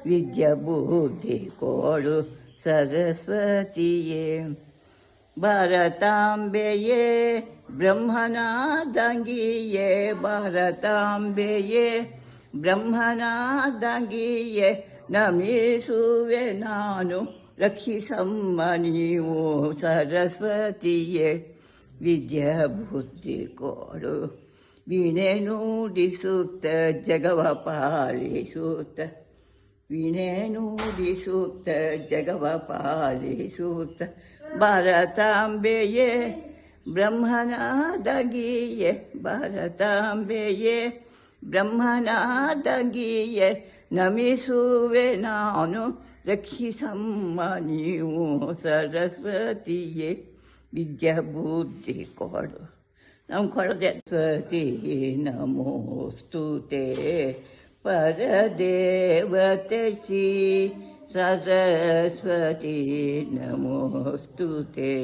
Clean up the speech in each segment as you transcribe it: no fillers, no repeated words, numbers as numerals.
ವಿದ್ಯಾ ಬುದ್ಧಿ ಕೊಡು ಸರಸ್ವತಿಯೇ. ಭಾರತಾಂಬೆಯೇ ಬ್ರಹ್ಮನಾದಂಗಿಯೇ, ಭಾರತಾಂಬೆಯೇ ಬ್ರಹ್ಮನಾದಂಗಿಯೇ, ನಮಿಸುವೆ ನಾನು ರಕ್ಷಿಸಮ್ಮ ನೀವು ಸರಸ್ವತಿಯೇ. ವಿದ್ಯಾ ಬುದ್ಧಿ ಕೊಡು ವೀಣೆ ನುಡಿಸುತ್ತ ಜಗವ ಪಾಲಿಸುತ್ತ, ವೀಣೆ ನುಡಿಸುತ್ತ ಜಗವ ಪಾಲಿಸುತ್ತ. ಭಾರತಾಂಬೆಯೇ ಬ್ರಹ್ಮನಾದಂಗಿಯೇ, ಭಾರತಾಂಬೆಯೇ ಬ್ರಹ್ಮನಾದಂಗಿಯೇ, ನಮಿಸುವೆ ನಾನು ರಕ್ಷಿಸಮ್ಮ ನೀವು ಸರಸ್ವತಿಯೇ. ವಿದ್ಯಾ ಬುದ್ಧಿ ಕೊಡು ನಮ್ಮ ಕೊಡದೆ. ಸರಸ್ವತಿ ನಮೋಸ್ತುತೆ ಪರದೇವತೆ ಶ್ರೀ ಸರಸ್ವತಿ ನಮೋಸ್ತುತೆ.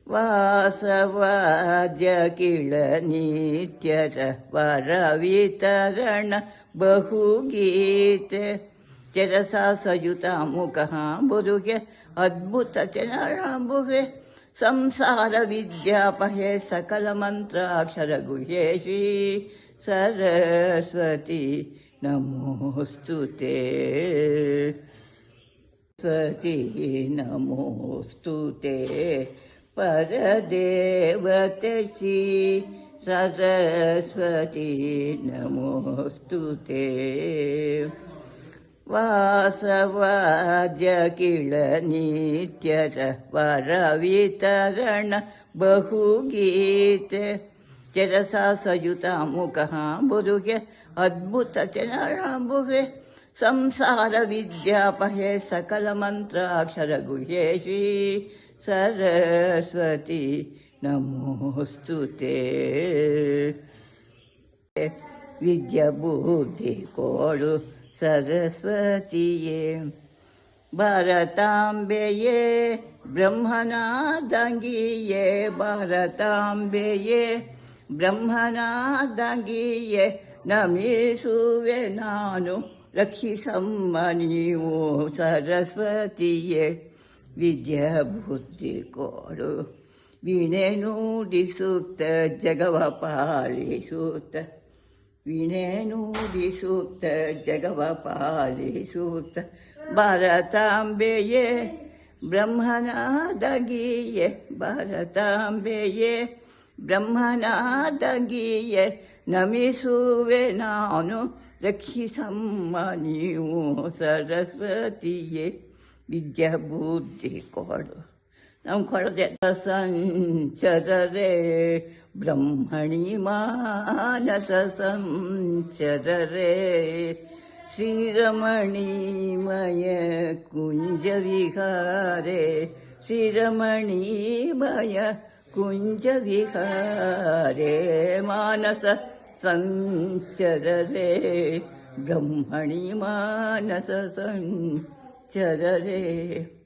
ವಾಸವಾದ್ಯ ಕಿಳ ನಿತ್ಯರ ವರ ವಿತರಣ ಬಹುಗೀತೆ, ಚರಸಾಸಯುತ ಮುಖಾಂಬುರುಗೆ ಅದ್ಭುತ ಚರಣಾಂಬುಗೆ, ಸಂಸಾರ ವಿದ್ಯಾಪಹೆ ಸಕಲ ಮಂತ್ರಾಕ್ಷರ ಗುಹೆ ಶ್ರೀ ಸರಸ್ವತಿ ನಮೋಸ್ತುತೆ. ಸರಸ್ವತಿ ನಮೋಸ್ತುತೆ ಪರದೇವತೆ ಶ್ರೀ ಸರಸ್ವತಿ ನಮೋಸ್ತುತೆ. ವಾಸವಾದ್ಯ ಕಿಳ ನಿತ್ಯರ ವರ ವಿತರಣ ಬಹುಗೀತೆ, ಚರಸಾಸಯುತ ಮುಖಾಂಬುರುಗೆ ಅದ್ಭುತ ಚರಣಾಂಬುಗೆ, ಸಂಸಾರ ವಿದ್ಯಾಪಹೆ ಸಕಲ ಮಂತ್ರಾಕ್ಷರ ಗುಹೆ ಶ್ರೀ ಸರಸ್ವತಿ ನಮೋಸ್ತುತೆ. ವಿದ್ಯಾ ಬುದ್ಧಿ ಕೊಡು ಸರಸ್ವತಿಯೇ. ಭಾರತಾಂಬೆಯೇ ಬ್ರಹ್ಮನಾದಂಗಿಯೇ, ಭಾರತಾಂಬೆಯೇ ಬ್ರಹ್ಮನಾದಂಗಿಯೇ, ನಮಿಸುವೆ ನಾನು ರಕ್ಷಿಸಮ್ಮ ನೀವು ಸರಸ್ವತಿಯೇ. ವಿದ್ಯಾ ಬುದ್ಧಿ ಕೊಡು ವೀಣೆ ನುಡಿಸುತ್ತ ಜಗವ ಪಾಲಿಸುತ್ತ, ವೀಣೆ ನುಡಿಸುತ್ತ ಜಗವ ಪಾಲಿಸುತ್ತ. ಭಾರತಾಂಬೆಯೇ ಬ್ರಹ್ಮನಾದಂಗಿಯೇ, ಭಾರತಾಂಬೆಯೇ ಬ್ರಹ್ಮನಾದಂಗಿಯೇ, ನಮಿಸುವೆ ನಾನು ರಕ್ಷಿಸಮ್ಮ ನೀವು ಸರಸ್ವತಿಯೇ. ವಿದ್ಯಾ ಬುದ್ಧಿ ಕೊಡು ನಮ್ಮ ಕೊಡದೆ. ಸಂಚರರೆ ಬ್ರಹ್ಮಣಿ ಮಾನಸ ಸಂಚರರೆ, ಶ್ರೀರಮಣೀಮಯ ಕುಂಜ ವಿಹಾರೆ, ಶ್ರೀರಮಣೀಮಯ ಕುಂಜ ವಿಹಾರೆ. ಮಾನಸ ಸಂಚರರೆ ಬ್ರಹ್ಮಣಿ ಮಾನಸ ಸಂಚರರೆ.